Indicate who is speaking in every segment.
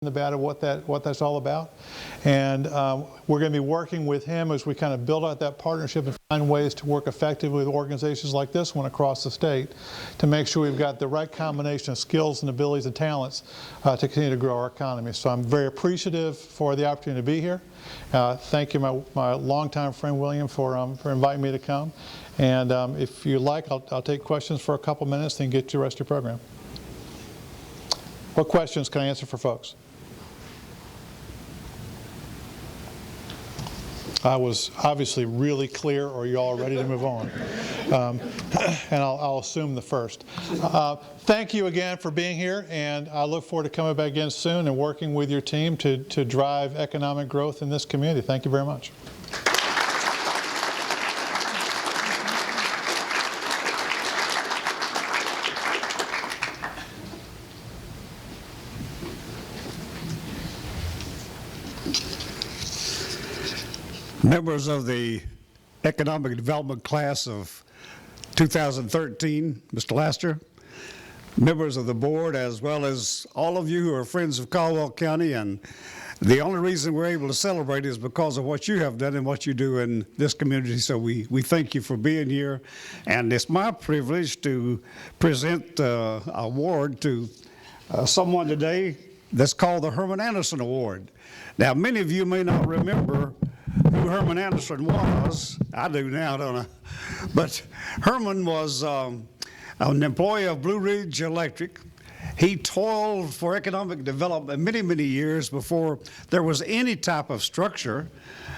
Speaker 1: about what that's all about, and we're going to be working with him as we kind of build out that partnership and find ways to work effectively with organizations like this one across the state to make sure we've got the right combination of skills and abilities and talents to continue to grow our economy. So I'm very appreciative for the opportunity to be here. Thank you, my longtime friend William, for inviting me to come. And if you like, I'll take questions for a couple minutes, then get to the rest of your program. What questions can I answer for folks? I was obviously really clear, or you all ready to move on? And I'll assume the first. Thank you again for being here, and I look forward to coming back again soon and working with your team to drive economic growth in this community. Thank you very much.
Speaker 2: Members of the Economic Development Class of 2013, Mr. Laster, members of the board, as well as all of you who are friends of Caldwell County, and the only reason we're able to celebrate is because of what you have done and what you do in this community. So we thank you for being here, and it's my privilege to present an award to someone today that's called the Herman Anderson Award. Now, many of you may not remember who Herman Anderson was. I do now, don't I? But Herman was an employee of Blue Ridge Electric. He toiled for economic development many, many years before there was any type of structure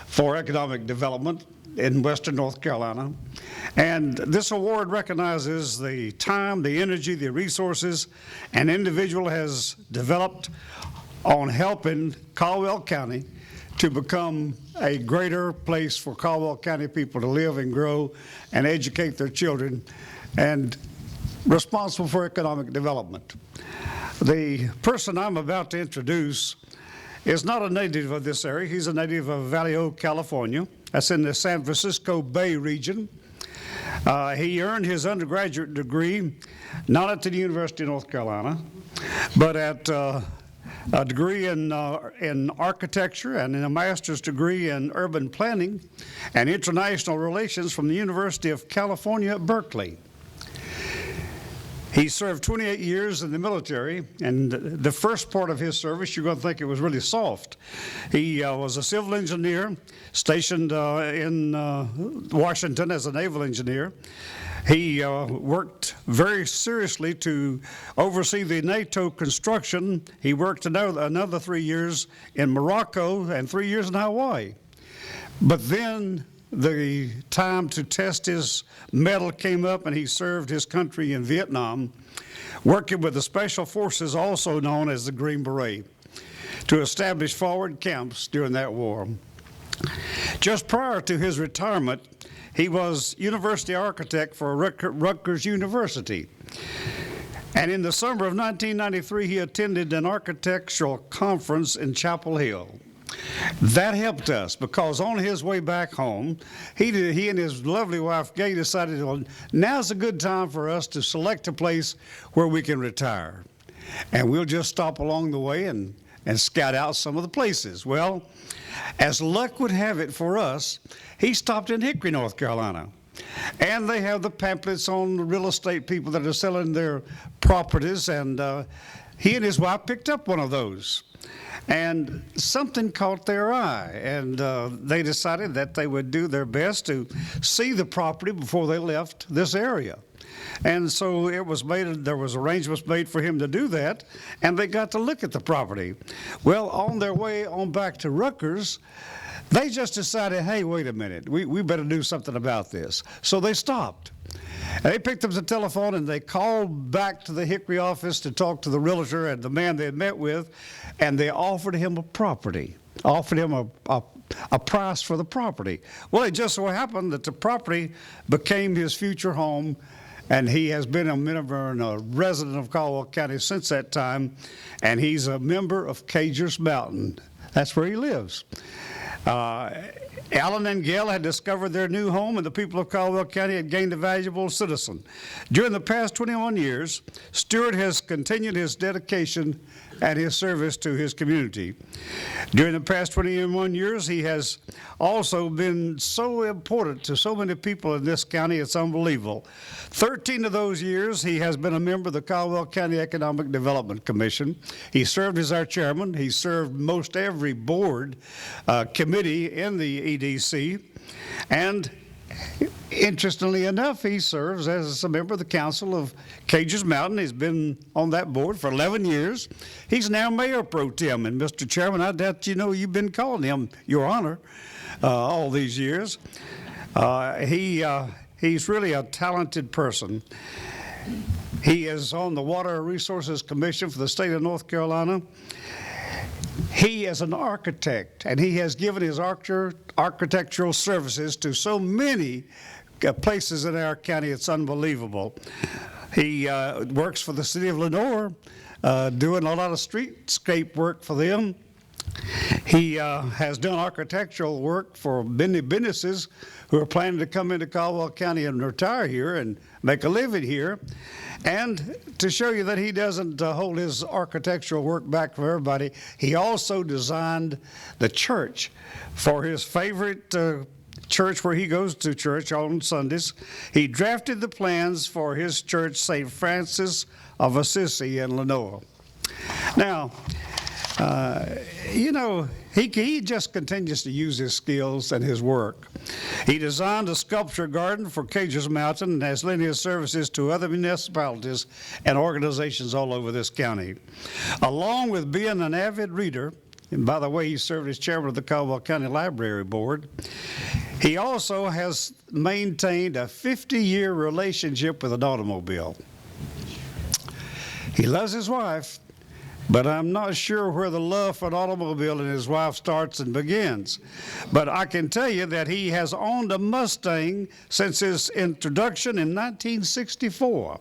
Speaker 2: for economic development in Western North Carolina. And this award recognizes the time, the energy, the resources an individual has developed on helping Caldwell County to become a greater place for Caldwell County people to live and grow and educate their children, and responsible for economic development. The person I'm about to introduce is not a native of this area. He's a native of Valley Oak, California. That's in the San Francisco Bay region. He earned his undergraduate degree not at the University of North Carolina, but at a degree in architecture and in a master's degree in urban planning and international relations from the University of California at Berkeley. He served 28 years in the military, and the first part of his service, you're going to think it was really soft. He was a civil engineer stationed in Washington as a naval engineer. He worked very seriously to oversee the NATO construction. He worked another 3 years in Morocco and 3 years in Hawaii. But then the time to test his mettle came up, and he served his country in Vietnam, working with the Special Forces, also known as the Green Beret, to establish forward camps during that war. Just prior to his retirement, he was university architect for Rutgers University. And in the summer of 1993, he attended an architectural conference in Chapel Hill. That helped us because on his way back home, he and his lovely wife, Gay, decided, well, now's a good time for us to select a place where we can retire. And we'll just stop along the way and scout out some of the places. Well, as luck would have it for us, he stopped in Hickory, North Carolina. And they have the pamphlets on the real estate people that are selling their properties, and he and his wife picked up one of those. And something caught their eye, and they decided that they would do their best to see the property before they left this area. And so there was arrangements made for him to do that, and they got to look at the property. Well, on their way on back to Rutgers, they just decided, hey, wait a minute, we better do something about this. So they stopped. And they picked up the telephone and they called back to the Hickory office to talk to the realtor and the man they had met with, and they offered him a property, offered him a price for the property. Well, it just so happened that the property became his future home, and he has been a member and a resident of Caldwell County since that time, and he's a member of Cagers Mountain. That's where he lives. Alan and Gail had discovered their new home, and the people of Caldwell County had gained a valuable citizen. During the past 21 years, Stewart has continued his dedication and his service to his community. During the past 21 years, he has also been so important to so many people in this county, it's unbelievable. 13 of those years, he has been a member of the Caldwell County Economic Development Commission. He served as our chairman. He served most every board committee in the EDC. And interestingly enough, he serves as a member of the council of Cages Mountain. He's been on that board for 11 years. He's now mayor pro tem. And Mr. Chairman, I doubt you know you've been calling him Your Honor all these years. He's really a talented person. He is on the Water Resources Commission for the state of North Carolina. He is an architect, and he has given his architectural services to so many places in our county, it's unbelievable. He works for the city of Lenoir, doing a lot of streetscape work for them. He has done architectural work for many businesses who are planning to come into Caldwell County and retire here and make a living here. And to show you that he doesn't hold his architectural work back from everybody, he also designed the church for his favorite church where he goes to church on Sundays. He drafted the plans for his church, St. Francis of Assisi in Lenoir. Now, he just continues to use his skills and his work. He designed a sculpture garden for Cages Mountain and has lent his services to other municipalities and organizations all over this county. Along with being an avid reader, and by the way, he served as chairman of the Caldwell County Library Board, he also has maintained a 50-year relationship with an automobile. He loves his wife, but I'm not sure where the love for an automobile and his wife starts and begins. But I can tell you that he has owned a Mustang since his introduction in 1964.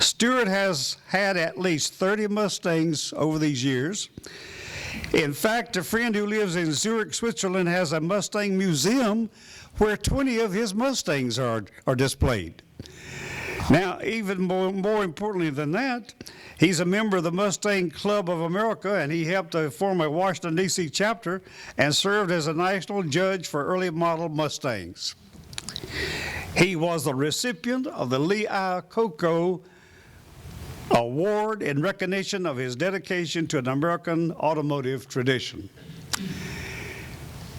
Speaker 2: Stewart has had at least 30 Mustangs over these years. In fact, a friend who lives in Zurich, Switzerland, has a Mustang museum where 20 of his Mustangs are displayed. Now, even more importantly than that, he's a member of the Mustang Club of America, and he helped to form a Washington, D.C. chapter and served as a national judge for early model Mustangs. He was the recipient of the Lee Iacocca Award in recognition of his dedication to an American automotive tradition.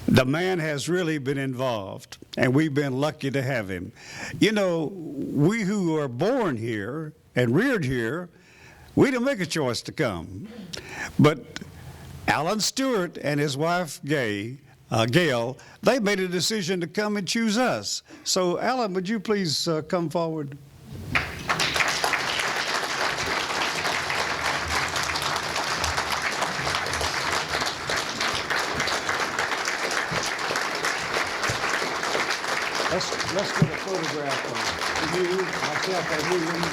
Speaker 2: The man has really been involved, and we've been lucky to have him. You know, we who are born here and reared here, we didn't make a choice to come. But Alan Stewart and his wife, Gail, they made a decision to come and choose us. So, Alan, would you please come forward? Let's get a photograph of you, myself, and William.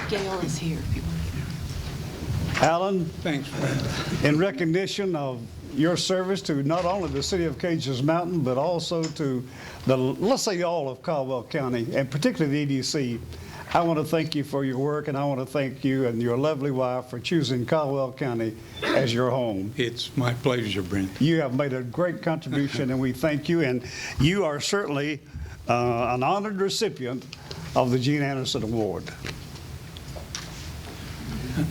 Speaker 3: Gail is here.
Speaker 2: Alan,
Speaker 4: Thanks, Fred.
Speaker 2: in recognition of your service to not only the city of Cages Mountain, but also to let's say all of Caldwell County, and particularly the EDC, I want to thank you for your work, and I want to thank you and your lovely wife for choosing Caldwell County as your home.
Speaker 4: It's my pleasure, Brent.
Speaker 2: You have made a great contribution, and we thank you, and you are certainly an honored recipient of the Gene Anderson Award.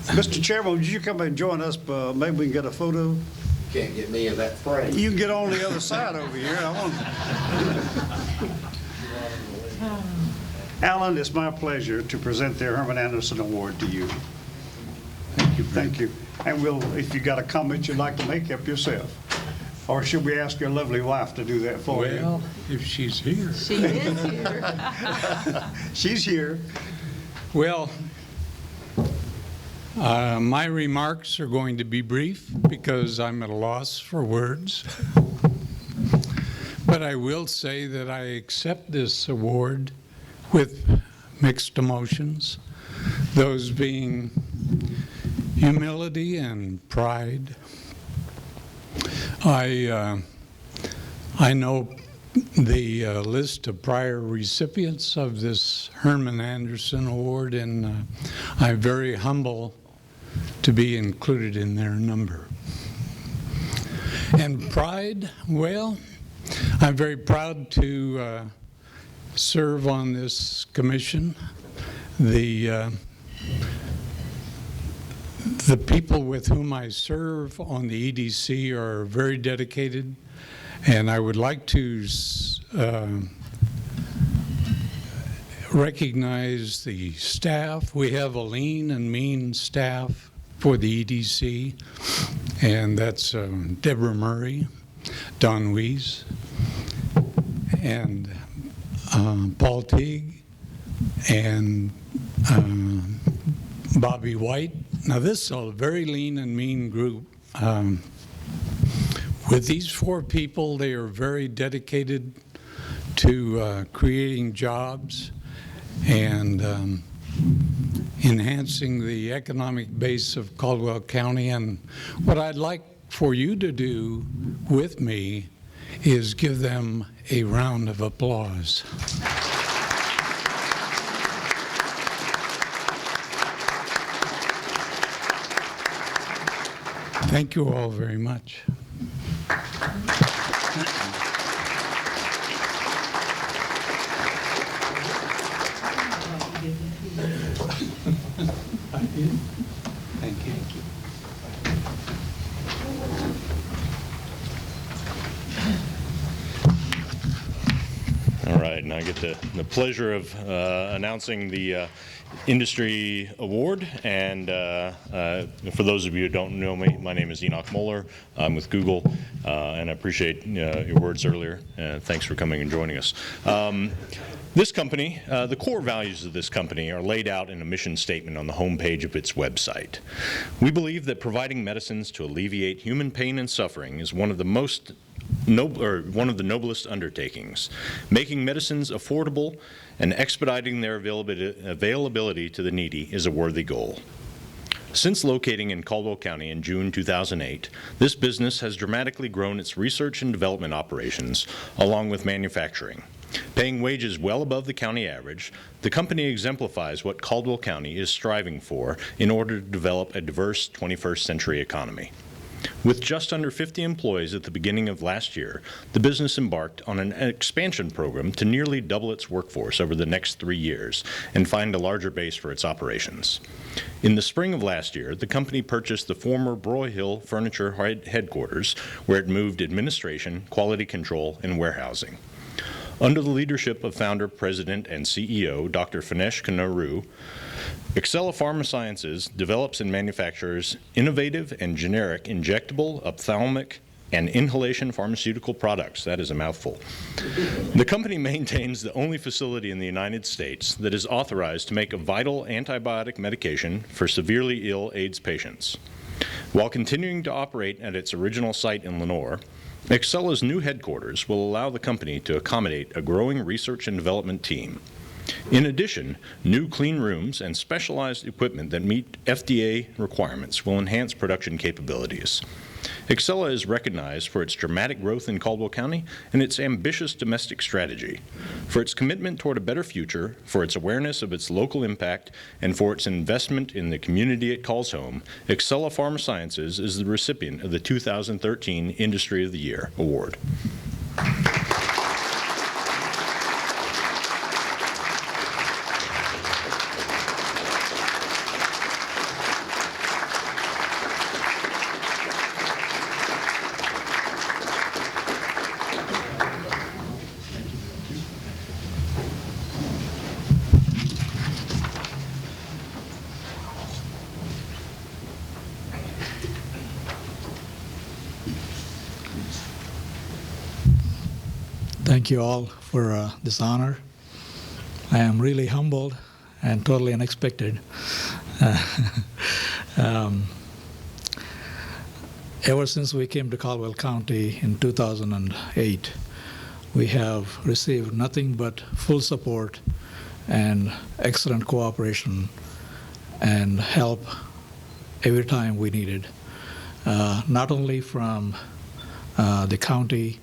Speaker 2: Mr. Chairman, would you come and join us? Maybe we can get a photo.
Speaker 5: Can't get me in that frame.
Speaker 2: You can get on the other side over here. Alan, it's my pleasure to present the Herman Anderson Award to you.
Speaker 4: Thank you, Brent.
Speaker 2: Thank you. And if you got a comment you'd like to make, help yourself. Or should we ask your lovely wife to do that for you?
Speaker 4: Well, if she's here.
Speaker 3: She is here.
Speaker 2: She's here.
Speaker 4: Well, my remarks are going to be brief because I'm at a loss for words. But I will say that I accept this award with mixed emotions, those being humility and pride. I know the list of prior recipients of this Herman Anderson Award, and I'm very humble to be included in their number. And pride, well, I'm very proud to serve on this commission. The people with whom I serve on the EDC are very dedicated, and I would like to recognize the staff. We have a lean and mean staff for the EDC, and that's Deborah Murray, Don Weiss, and Paul Teague, and Bobby White. Now this is a very lean and mean group. With these 4 people, they are very dedicated to creating jobs and enhancing the economic base of Caldwell County. And what I'd like for you to do with me is give them a round of applause. Thank you all very much. I did. Thank you.
Speaker 3: All right, and I get the pleasure of announcing the industry award. And for those of you who don't know me, my name is Enoch Moeller. I'm with Google, and I appreciate your words earlier. Thanks for coming and joining us. This company, the core values of this company are laid out in a mission statement on the homepage of its website. We believe that providing medicines to alleviate human pain and suffering is one of the noblest undertakings. Making medicines affordable and expediting their availability to the needy is a worthy goal. Since locating in Caldwell County in June 2008, this business has dramatically grown its research and development operations along with manufacturing. Paying wages well above the county average, the company exemplifies what Caldwell County is striving for in order to develop a diverse 21st century economy. With just under 50 employees at the beginning of last year, the business embarked on an expansion program to nearly double its workforce over the next 3 years and find a larger base for its operations. In the spring of last year, the company purchased the former Broyhill furniture headquarters, where it moved administration, quality control, and warehousing. Under the leadership of founder, president, and CEO, Dr. Finesh Kanaru, Excella Pharma Sciences develops and manufactures innovative and generic injectable, ophthalmic, and inhalation pharmaceutical products. That is a mouthful. The company maintains the only facility in the United States that is authorized to make a vital antibiotic medication for severely ill AIDS patients. While continuing to operate at its original site in Lenoir, Excella's new headquarters will allow the company to accommodate a growing research and development team. In addition, new clean rooms and specialized equipment that meet FDA requirements will enhance production capabilities. Excella is recognized for its dramatic growth in Caldwell County and its ambitious domestic strategy, for its commitment toward a better future, for its awareness of its local impact, and for its investment in the community it calls home. Excella Pharma Sciences is the recipient of the 2013 Industry of the Year Award.
Speaker 6: Thank you all for this honor. I am really humbled and totally unexpected. Ever since we came to Caldwell County in 2008, we have received nothing but full support and excellent cooperation and help every time we needed, not only from the county,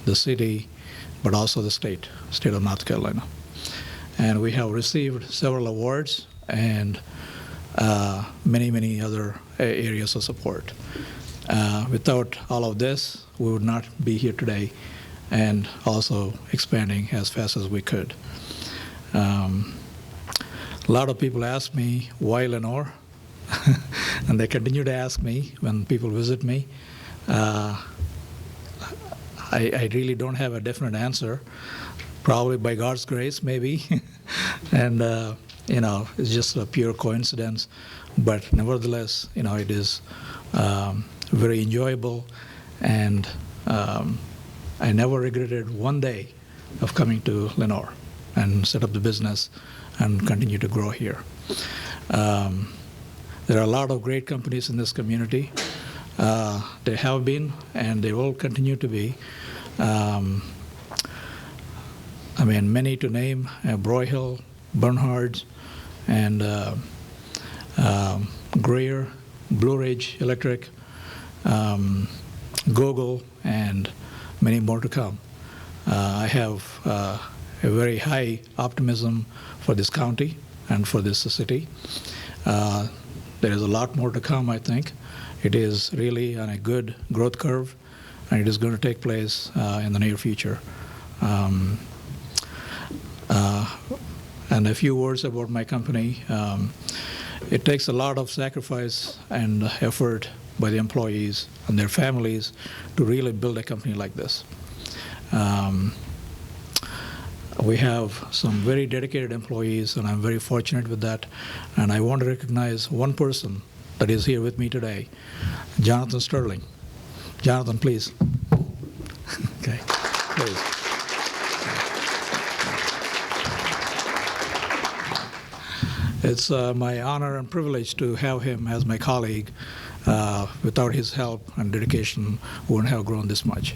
Speaker 6: the city, but also the state of North Carolina. And we have received several awards and many other areas of support. Without all of this, we would not be here today and also expanding as fast as we could. A lot of people ask me, why Lenore? And they continue to ask me when people visit me. I really don't have a definite answer. Probably by God's grace, maybe. And, it's just a pure coincidence. But nevertheless, it is very enjoyable. And I never regretted one day of coming to Lenore and set up the business and continue to grow here. There are a lot of great companies in this community. They have been, and they will continue to be. Many to name, Broyhill, Bernhard's, and Greer, Blue Ridge Electric, Google, and many more to come. I have a very high optimism for this county and for this city. There is a lot more to come, I think. It is really on a good growth curve, and it is going to take place in the near future. And a few words about my company. It takes a lot of sacrifice and effort by the employees and their families to really build a company like this. We have some very dedicated employees, and I'm very fortunate with that. And I want to recognize one person that is here with me today, Jonathan Sterling. Jonathan, please. Okay, please. It's my honor and privilege to have him as my colleague. Without his help and dedication, we wouldn't have grown this much.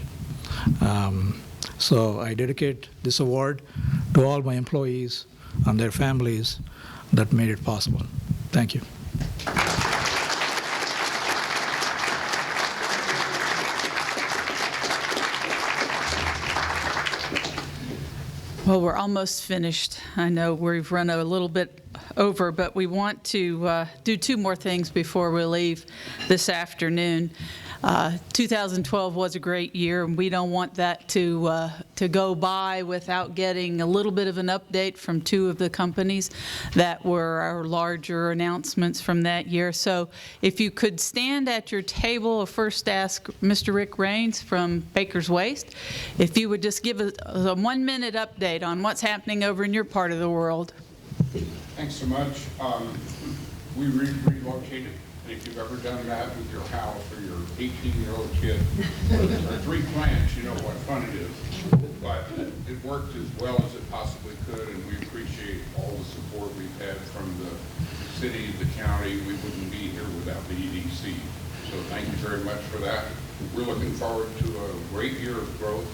Speaker 6: So I dedicate this award to all my employees and their families that made it possible. Thank you.
Speaker 7: Well, we're almost finished. I know we've run a little bit over, but we want to do two more things before we leave this afternoon. 2012 was a great year, and we don't want that to go by without getting a little bit of an update from two of the companies that were our larger announcements from that year. So if you could stand at your table, I'll first ask Mr. Rick Raines from Baker's Waste, if you would just give us a 1-minute update on what's happening over in your part of the world.
Speaker 8: Thanks so much. We relocated. If you've ever done that with your house or your 18-year-old kid, or 3 plants, you know what fun it is. But it worked as well as it possibly could, and we appreciate all the support we've had from the city, the county. We wouldn't be here without the EDC. So thank you very much for that. We're looking forward to a great year of growth.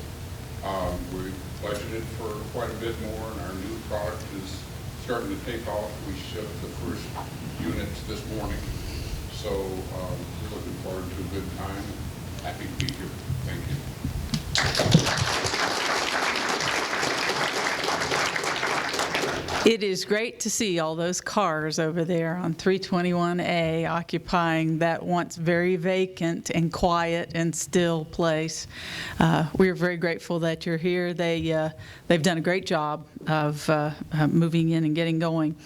Speaker 8: We budgeted for quite a bit more, and our new product is starting to take off. We shipped the first units this morning. So we're looking forward to a good time. Happy to be here. Thank you.
Speaker 7: It is great to see all those cars over there on 321A occupying that once very vacant and quiet and still place. We are very grateful that you're here. They've done a great job of moving in and getting going.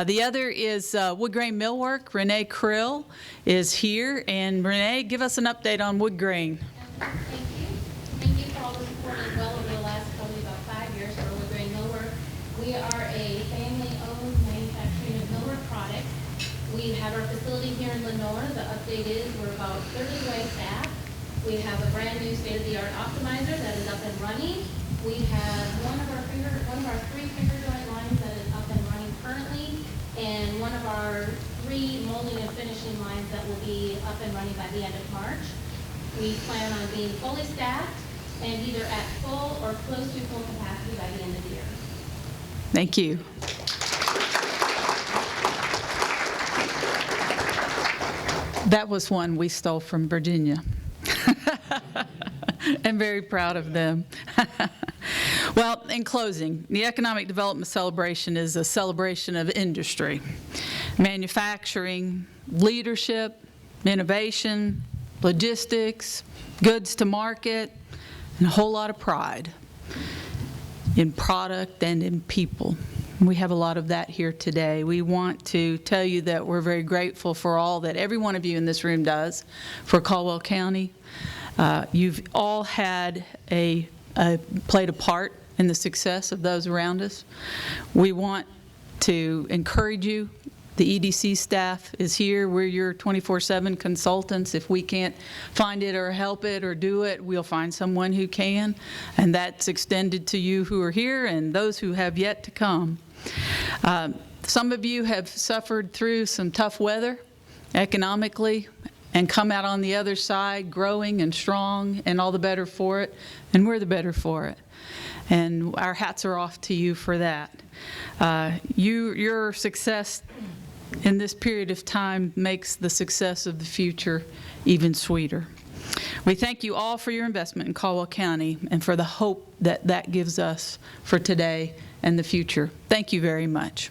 Speaker 7: The other is wood grain millwork. Renee Krill is here. And Renee, give us an update on wood grain.
Speaker 9: Thank you. Thank you for all the support as well over the last probably about 5 years for wood grain millwork. We are a family-owned manufacturing of millwork products. We have our facility here in Lenore. The update is we're about 30 way staffed. We have a brand new state-of-the-art optimizer that is up and running. We have one of our 3 finger joint lines that is up and running currently, and one of our 3 molding and finishing lines that will be up and running by the end of March. We plan on being fully staffed and either at full or close to full capacity by the end of the year.
Speaker 7: Thank you. That was one we stole from Virginia. I'm very proud of them. Well, in closing, the Economic Development Celebration is a celebration of industry, manufacturing, leadership, innovation, logistics, goods to market, and a whole lot of pride in product and in people. We have a lot of that here today. We want to tell you that we're very grateful for all that every one of you in this room does for Caldwell County. You've all had played a part in the success of those around us. We want to encourage you. The EDC staff is here. We're your 24/7 consultants. If we can't find it or help it or do it, we'll find someone who can, and that's extended to you who are here and those who have yet to come. Some of you have suffered through some tough weather economically and come out on the other side growing and strong and all the better for it, and we're the better for it. And our hats are off to you for that. Your success in this period of time makes the success of the future even sweeter. We thank you all for your investment in Caldwell County and for the hope that that gives us for today and the future. Thank you very much.